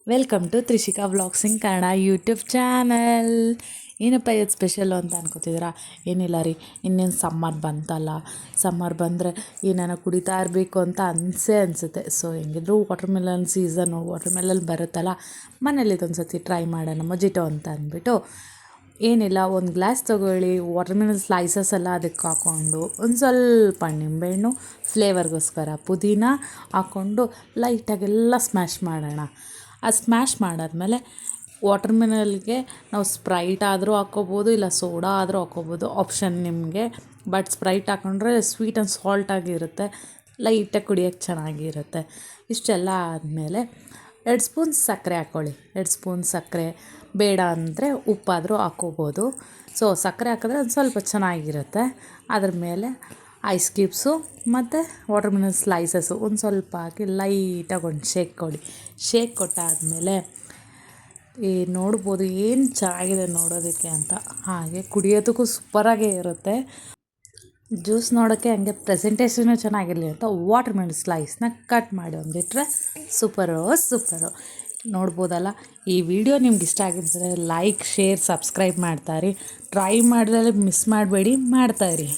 Welcome to Trishika vlogs in Kannada YouTube channel. ಏನಪ್ಪ ಇದು special ಅಂತ ಅನ್ಕೋತಿದ್ದೀರಾ? ಏನಿಲ್ಲ ರೀ, ಇನ್ನೇನು ಸಮ್ಮರ್ ಬಂತಲ್ಲ. ಸಮ್ಮರ್ ಬಂದರೆ ಏನಾರ ಕುಡಿತಾ ಇರಬೇಕು ಅಂತ ಅನಿಸುತ್ತೆ. ಸೊ ಹೆಂಗಿದ್ರು water melon season, water melon ಬರುತ್ತಲ್ಲ, ಮನೇಲಿ ಇದೊಂದು ಸತಿ ಟ್ರೈ ಮಾಡೋಣ ಮೊಜಿಟೋ ಅಂತ ಅಂದ್ಬಿಟ್ಟು. ಏನಿಲ್ಲ, ಒಂದು ಗ್ಲಾಸ್ ತೊಗೊಳ್ಳಿ, ವಾಟರ್ ಮೆಲನ್ ಸ್ಲೈಸಸ್ ಎಲ್ಲ ಅದಕ್ಕೆ ಹಾಕ್ಕೊಂಡು ಒಂದು ಸ್ವಲ್ಪ ನಿಂಬೆಹಣ್ಣು ಫ್ಲೇವರ್ಗೋಸ್ಕರ ಪುದೀನ ಹಾಕ್ಕೊಂಡು ಲೈಟಾಗೆಲ್ಲ ಸ್ಮ್ಯಾಶ್ ಮಾಡೋಣ. ಆ ಸ್ಮ್ಯಾಶ್ ಮಾಡಾದ್ಮೇಲೆ ವಾಟರ್ ಮೆಲನ್ಗೆ ನಾವು ಸ್ಪ್ರೈಟ್ ಆದರೂ ಹಾಕ್ಕೋಬೋದು, ಇಲ್ಲ ಸೋಡಾ ಆದರೂ ಹಾಕ್ಕೋಬೋದು, ಆಪ್ಷನ್ ನಿಮಗೆ. ಬಟ್ ಸ್ಪ್ರೈಟ್ ಹಾಕ್ಕೊಂಡ್ರೆ ಸ್ವೀಟ್ ಆ್ಯಂಡ್ ಸಾಲ್ಟ್ ಆಗಿರುತ್ತೆ, ಲೈಟಾಗಿ ಕುಡಿಯೋಕ್ಕೆ ಚೆನ್ನಾಗಿರುತ್ತೆ. ಇಷ್ಟೆಲ್ಲ ಆದಮೇಲೆ 2 ಸ್ಪೂನ್ ಸಕ್ಕರೆ ಹಾಕ್ಕೊಳ್ಳಿ. 2 ಸ್ಪೂನ್ ಸಕ್ಕರೆ, ಬೇಡ ಅಂದರೆ ಉಪ್ಪಾದರೂ ಹಾಕ್ಕೋಬೋದು. ಸೊ ಸಕ್ಕರೆ ಹಾಕಿದ್ರೆ ಒಂದು ಸ್ವಲ್ಪ ಚೆನ್ನಾಗಿರುತ್ತೆ. ಅದ್ರ ಮೇಲೆ ಐಸ್ ಕ್ಯೂಬ್ಸು ಮತ್ತು ವಾಟರ್ ಮೆಲನ್ ಸ್ಲೈಸಸ್ಸು ಒಂದು ಸ್ವಲ್ಪ ಹಾಕಿ ಲೈಟಾಗಿ ಒಂದು ಶೇಕ್ ಕೊಡಿ. ಶೇಕ್ ಕೊಟ್ಟಾದಮೇಲೆ ನೋಡ್ಬೋದು ಏನು ಚೆನ್ನಾಗಿದೆ ನೋಡೋದಕ್ಕೆ ಅಂತ. ಹಾಗೆ ಕುಡಿಯೋದಕ್ಕೂ ಸೂಪರಾಗೇ ಇರುತ್ತೆ. ಜ್ಯೂಸ್ ನೋಡೋಕ್ಕೆ ಹಂಗೆ ಪ್ರೆಸೆಂಟೇಷನು ಚೆನ್ನಾಗಿರಲಿ ಅಂತ ವಾಟರ್ ಮೆಲನ್ ಸ್ಲೈಸ್ನ ಕಟ್ ಮಾಡಿ ಒಂದಿಟ್ರೆ ಸೂಪರು. ನೋಡ್ಬೋದಲ್ಲ. ಈ ವಿಡಿಯೋ ನಿಮ್ಗೆ ಇಷ್ಟ ಆಗಿದ್ದರೆ ಲೈಕ್, ಶೇರ್, ಸಬ್ಸ್ಕ್ರೈಬ್ ಮಾಡ್ತಾಯಿರಿ. ಟ್ರೈ ಮಾಡಿದ್ರೆ ಮಿಸ್ ಮಾಡಬೇಡಿ, ಮಾಡ್ತಾಯಿರಿ.